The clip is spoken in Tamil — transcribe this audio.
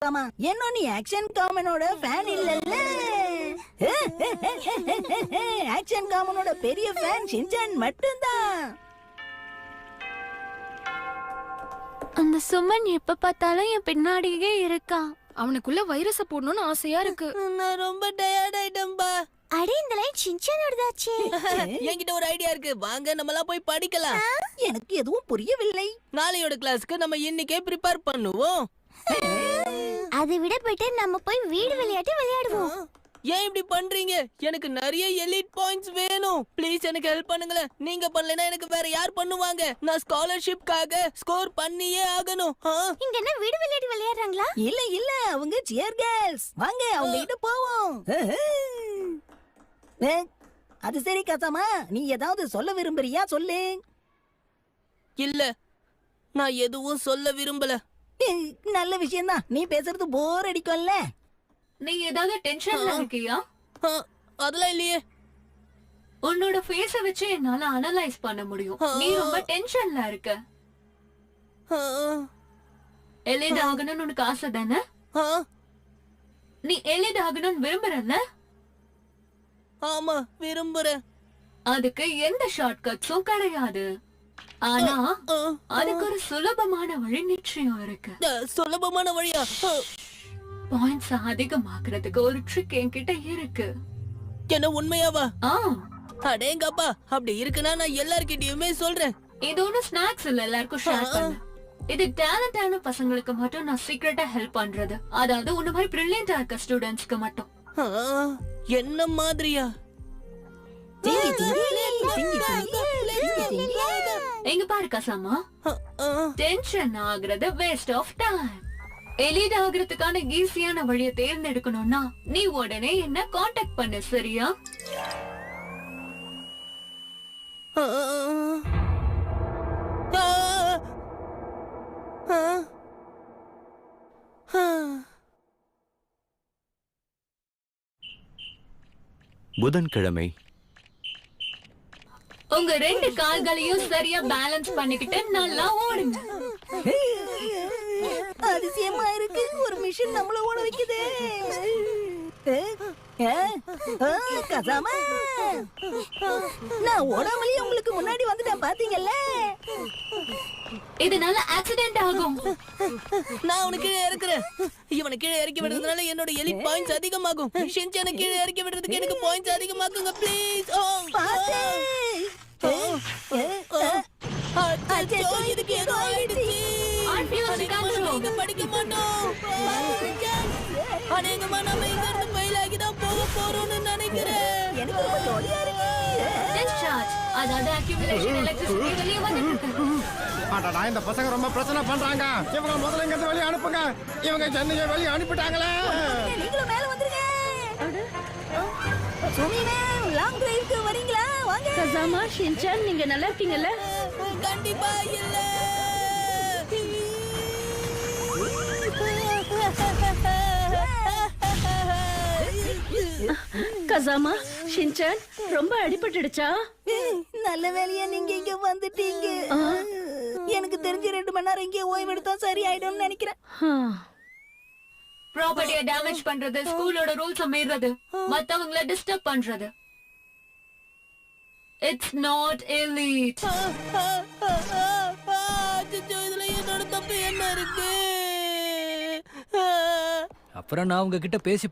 கசாமா, என்ன நீ ஆக்ஷன் காமனோட ஃபேன் இல்லல்ல? ஆக்ஷன் காமனோட பெரிய ஃபேன் ஷின்சான் மட்டும்தான். அந்த சுமன் எப்ப பார்த்தாலும் என் பின்னாடியே இருக்கா. அவனுக்குள்ள வைரஸ போடணும்னு ஆசையா இருக்கு. நான் ரொம்ப டயர்ட் ஆயிட்டேன்பா. அடே இந்த லைட் ஷின்சானோடதாச்சே. என்கிட்ட ஒரு ஐடியா இருக்கு, வாங்க நம்மலாம் போய் படிக்கலாம். எனக்கு எதுவும் புரியவில்லை. நாளையோட கிளாஸ்க்கு நம்ம இன்னைக்கே ப்ரிப்பேர் பண்ணுவோம். அதை விட பெட்டர் நம்ம போய் வீடு விளையாட்டு விளையாடுவோம். ஏன் இப்படி பண்றீங்க? எனக்கு நிறைய எலிட் பாயிண்ட்ஸ் வேணும். ப்ளீஸ் எனக்கு ஹெல்ப் பண்ணுங்களேன். நீங்க பண்ணலனா எனக்கு வேற யார் பண்ணுவாங்க? நான் ஸ்காலர்ஷிப்காக ஸ்கோர் பண்ணியே ஆகணும். இங்க என்ன வீடு விளையாட்டு விளையாடுறாங்களா? இல்ல இல்ல, அவங்க சியர் கேர்ள்ஸ். வாங்க அவங்க கிட்ட போவோம். அது சரி கசாமா, நீ ஏதாவது சொல்ல விரும்புறியா? சொல்லு. இல்ல, நான் எதுவும் சொல்ல விரும்பல. நல்ல விஷயம் தான். நீ பேசுறது போர் அடிக்கும்ல. நீ ஏதாவது டென்ஷன்ல இருக்கியா? அதெல்லாம் இல்லையே. உன்னோட ஃபேஸ வச்சு என்னால அனலைஸ் பண்ண முடியும். நீ ரொம்ப டென்ஷன்ல இருக்க. எலிட் ஆகணும்னு உனக்கு ஆசை தானே? நீ எலிட் ஆகணும்னு விரும்புறல்ல? ஆமா, விரும்புறேன். அதுக்கு எந்த ஷார்ட்கட்ஸும் கிடையாது. ஆனா அதுக்கு ஒரு சுலபமான வழி நிச்சயம் இருக்கு. சுலபமான வழியா? பாயிண்ட்ஸ் அதிகமாக்குறதுக்கு ஒரு ட்ரிக் என்கிட்ட இருக்கு. என்ன, உண்மையாவா? அடேங்கப்பா, அப்படி இருக்குன்னா நான் எல்லார்கிட்டயுமே சொல்றேன். இது ஒண்ணு ஸ்நாக்ஸ் இல்ல, எல்லாருக்கும் ஷேர் பண்ணு. இது டேலண்டான பசங்களுக்கு மட்டும் நான் சீக்ரெட்டா ஹெல்ப் பண்றது. அதாவது உன்ன மாதிரி பிரில்லியண்டா இருக்க ஸ்டூடெண்ட்ஸ்க்கு மட்டும். என்ன மாதிரியா? எங்க பாரு கசாமா, டென்ஷன் ஆகுறது வேஸ்ட் ஆஃப் டைம். எலிட் ஆகுறதுக்கான ஈஸியான வழியை தேர்ந்தெடுக்கணும்னா நீ உடனே என்ன காண்டாக்ட் பண்ணு, சரியா? புதன்கிழமை. உங்க ரெண்டு கால்களையும் சரியா பேலன்ஸ் பண்ணிக்கிட்டு நல்லா ஓடுங்க. அதிசயமா இருக்கு, ஒரு மிஷின் நம்மள ஓட வைக்குது. கசாமா, நான் ஓடாமலே உங்களுக்கு முன்னாடி வந்துட்டேன், பாத்தீங்கல்ல? இதனால ஆக்சிடென்ட் ஆகும். நான் உனக்கு கீழே இறக்குறேன். இவனை கீழே இறக்கி விடுறதுனால என்னோட எலிட் பாயிண்ட்ஸ் அதிகமாகும். ஷின்சானை கீழே இறக்கி விடுறதுக்கு எனக்கு பாயிண்ட்ஸ் அதிகமாக்குங்க ப்ளீஸ். இதுக்கு ஏதோ ஆயிடுச்சு. நீங்க படிக்க மாட்டோம். அநேகமா நம்ம இங்க இருந்து ஃபெயில் ஆகி தான் போக போறோம்னு நினைக்கிறேன். எனக்கு ரொம்ப ஜாலியா இருக்கு. டிஸ்சார்ஜ், அதாவது அக்யூமுலேஷன் எலக்ட்ரிசிட்டி வெளிய வந்துட்டு இருக்கு. அடடா, இந்த பசங்க ரொம்ப பிரச்சனை பண்றாங்க. இவங்க முதல்ல இங்க இருந்து வெளிய அனுப்புங்க. இவங்க சென்னையை வெளிய அனுப்பிட்டாங்களே. நீங்களும் மேல வந்துருங்க. சுமினா, லாங் டிரைவ்க்கு வரீங்களா? வாங்க. கசாமா, ஷின்சான், நீங்க நல்லா இருக்கீங்கல்ல? கண்டிப்பா இல்ல. கசாமா, ஷின்சான், ரொம்ப அடிபட்டுடுச்சா? நல்ல வேலையா நீங்க இங்க வந்துட்டீங்க. எனக்கு தெரிஞ்ச 2 மணி நேரம் இங்கே ஓய்வு எடுத்தா சரி ஆயிடும்னு நினைக்கிறேன். ப்ராப்பர்ட்டியை டேமேஜ் பண்றது, ஸ்கூலோட ரூல்ஸ் மீறது, மத்தவங்கள டிஸ்டர்ப் பண்றது, இட்ஸ் நாட் எலிட். இதுல என்னோட தப்பு என்ன இருக்கு? அப்புறம் நான் உங்ககிட்ட பேசி